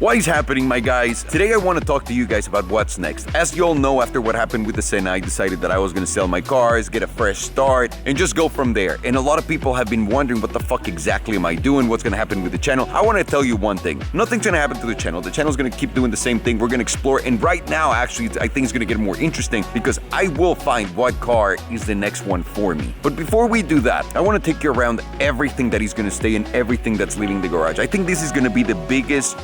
What is happening, my guys? Today I want to talk to you guys about what's next. As you all know, after what happened with the Senna, I decided that I was going to sell my cars, get a fresh start, and just go from there. And a lot of people have been wondering what the fuck exactly am I doing, what's going to happen with the channel. I want to tell you one thing. Nothing's going to happen to the channel. The channel's going to keep doing the same thing. We're going to explore, and right now, actually, I think it's going to get more interesting because I will find what car is the next one for me. But before we do that, I want to take you around everything that is going to stay and everything that's leaving the garage. I think this is going to be the biggest,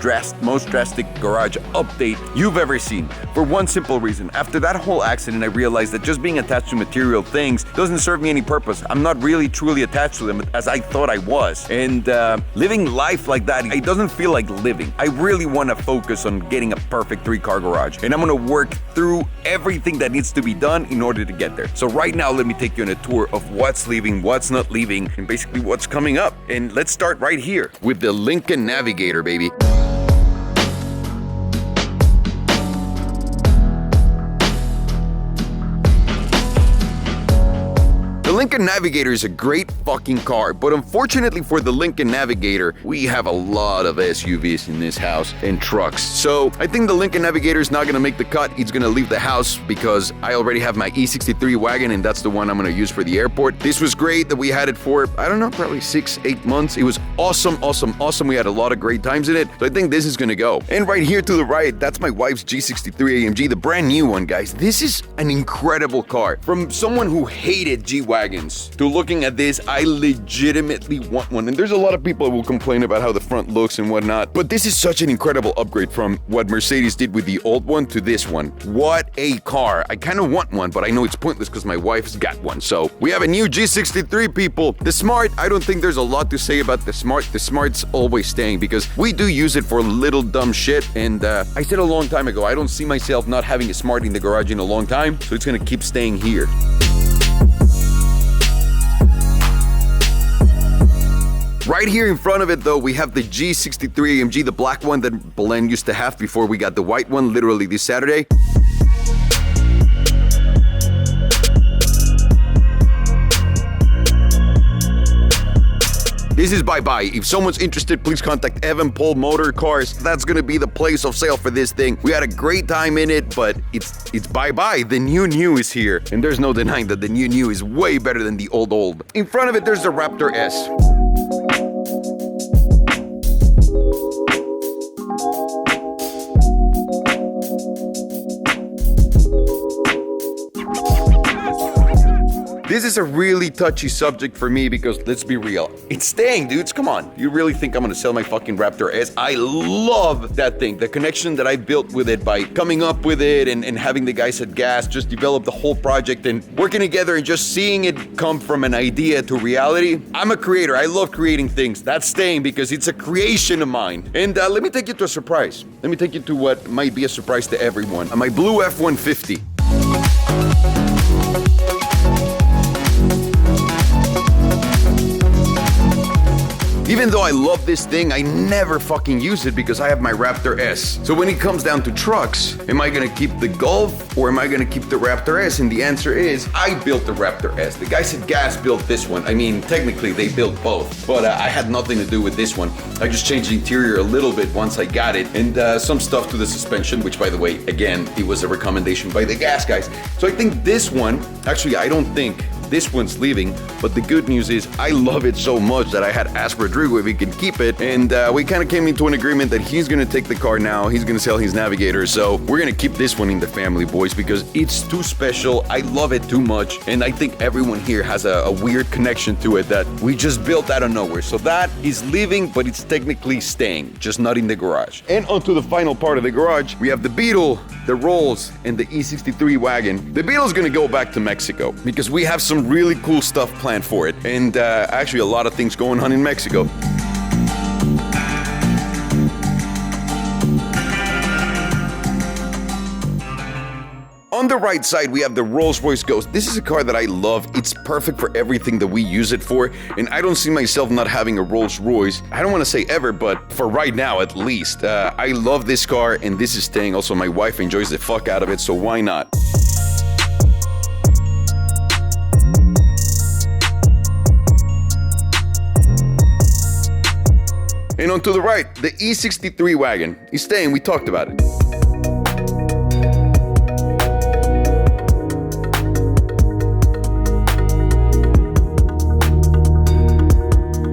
most drastic garage update you've ever seen. For one simple reason. After that whole accident, I realized that just being attached to material things doesn't serve me any purpose. I'm not really truly attached to them as I thought I was. And living life like that, it doesn't feel like living. I really want to focus on getting a perfect 3-car garage. And I'm going to work through everything that needs to be done in order to get there. So right now, let me take you on a tour of what's leaving, what's not leaving, and basically what's coming up. And let's start right here with the Lincoln Navigator, baby. The Lincoln Navigator is a great fucking car, but unfortunately for the Lincoln Navigator, we have a lot of SUVs in this house and trucks. So I think the Lincoln Navigator is not gonna make the cut. It's gonna leave the house because I already have my E63 wagon and that's the one I'm gonna use for the airport. This was great that we had it for, I don't know, probably 6-8 months. It was awesome. We had a lot of great times in it. So I think this is gonna go. And right here to the right, that's my wife's G63 AMG, the brand new one, guys. This is an incredible car. From someone who hated G-Wagons to looking at this, I legitimately want one. And there's a lot of people who will complain about how the front looks and whatnot, but this is such an incredible upgrade from what Mercedes did with the old one to this one. What a car. I kind of want one, but I know it's pointless because my wife's got one. So we have a new G63, people. The Smart, I don't think there's a lot to say about the Smart. The Smart's always staying because we do use it for little dumb shit. And I said a long time ago, I don't see myself not having a Smart in the garage in a long time, so it's gonna keep staying here. Right here in front of it, though, we have the G63 AMG, the black one that Belen used to have before we got the white one, literally this Saturday. This is bye-bye. If someone's interested, please contact Evan Paul Motor Cars. That's gonna be the place of sale for this thing. We had a great time in it, but it's bye-bye. The new is here. And there's no denying that the new is way better than the old. In front of it, there's the Raptor S. This is a really touchy subject for me because, let's be real, it's staying, dudes. Come on. You really think I'm gonna sell my fucking Raptor S? I love that thing. The connection that I built with it by coming up with it and having the guys at Gas just develop the whole project and working together and just seeing it come from an idea to reality. I'm a creator. I love creating things. That's staying because it's a creation of mine. And let me take you to a surprise. Let me take you to what might be a surprise to everyone. My blue F-150. Even though I love this thing, I never fucking use it because I have my Raptor S. So when it comes down to trucks, am I gonna keep the Golf or am I gonna keep the Raptor S? And the answer is, I built the Raptor S. The guys at Gas built this one. I mean, technically they built both, but I had nothing to do with this one. I just changed the interior a little bit once I got it and some stuff to the suspension, which by the way, again, it was a recommendation by the Gas guys. So I think this one, actually, I don't think this one's leaving, but the good news is I love it so much that I had asked Rodrigo if he can keep it, and we kind of came into an agreement that he's gonna take the car now, he's gonna sell his Navigator, so we're gonna keep this one in the family, boys, because it's too special. I love it too much, and I think everyone here has a weird connection to it that we just built out of nowhere. So that is leaving, but it's technically staying, just not in the garage. And onto the final part of the garage, we have the Beetle, the Rolls, and the E63 wagon. The Beetle's gonna go back to Mexico because we have some really cool stuff planned for it, and actually a lot of things going on in Mexico. On the right side, we have the Rolls-Royce Ghost. This is a car that I love. It's perfect for everything that we use it for, and I don't see myself not having a Rolls-Royce. I don't want to say ever, but for right now at least. I love this car, and this is staying. Also, my wife enjoys the fuck out of it, so why not? And on to the right, the E63 wagon. He's staying, we talked about it.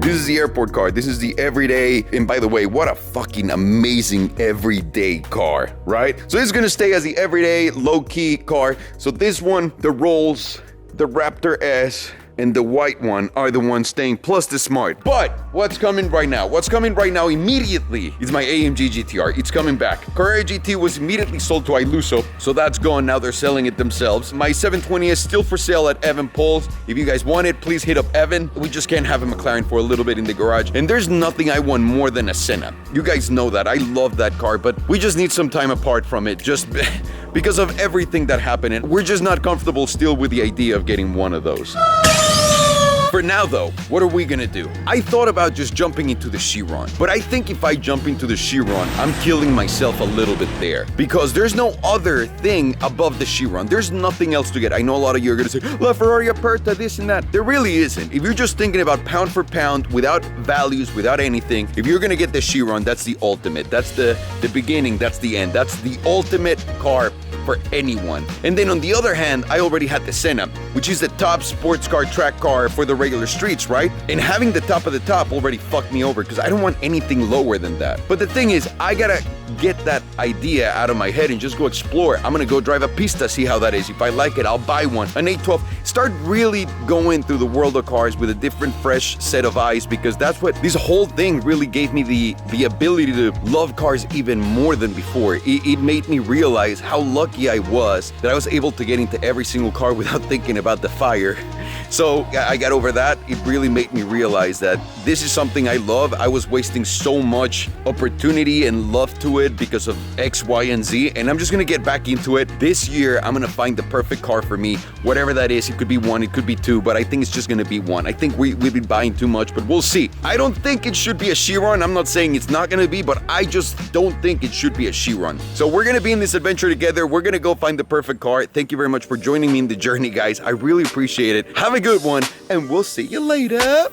This is the airport car. This is the everyday, and by the way, what a fucking amazing everyday car, right? So this is gonna stay as the everyday, low-key car. So this one, the Rolls, the Raptor S, and the white one are the ones staying, plus the Smart. But what's coming right now? What's coming right now immediately is my AMG GTR. It's coming back. Carrera GT was immediately sold to Iluso, so that's gone. Now they're selling it themselves. My 720 is still for sale at Evan Poles. If you guys want it, please hit up Evan. We just can't have a McLaren for a little bit in the garage. And there's nothing I want more than a Senna. You guys know that. I love that car, but we just need some time apart from it, just because of everything that happened. And we're just not comfortable still with the idea of getting one of those. For now though, what are we gonna do? I thought about just jumping into the Chiron, but I think if I jump into the Chiron, I'm killing myself a little bit there, because there's no other thing above the Chiron. There's nothing else to get. I know a lot of you are gonna say, La Ferrari Aperta, this and that. There really isn't. If you're just thinking about pound for pound, without values, without anything, if you're gonna get the Chiron, that's the ultimate. That's the beginning, that's the end. That's the ultimate car for anyone. And then on the other hand, I already had the Senna, which is the top sports car, track car for the regular streets, right? And having the top of the top already fucked me over because I don't want anything lower than that. But the thing is, I gotta get that idea out of my head and just go explore. I'm gonna go drive a Pista, see how that is. If I like it, I'll buy one. An 812. Start really going through the world of cars with a different, fresh set of eyes, because that's what this whole thing really gave me the ability to love cars even more than before. It made me realize how lucky I was that I was able to get into every single car without thinking about the fire. So I got over that. It really made me realize that this is something I love. I was wasting so much opportunity and love to it because of X, Y, and Z, and I'm just gonna get back into it. This year, I'm gonna find the perfect car for me, whatever that is. It could be one, it could be two, but I think it's just gonna be one. I think we've been buying too much, but we'll see. I don't think it should be a Chiron. I'm not saying it's not gonna be, but I just don't think it should be a Chiron. So we're gonna be in this adventure together. We're gonna go find the perfect car. Thank you very much for joining me in the journey, guys. I really appreciate it. Have a good one, and we'll see you later.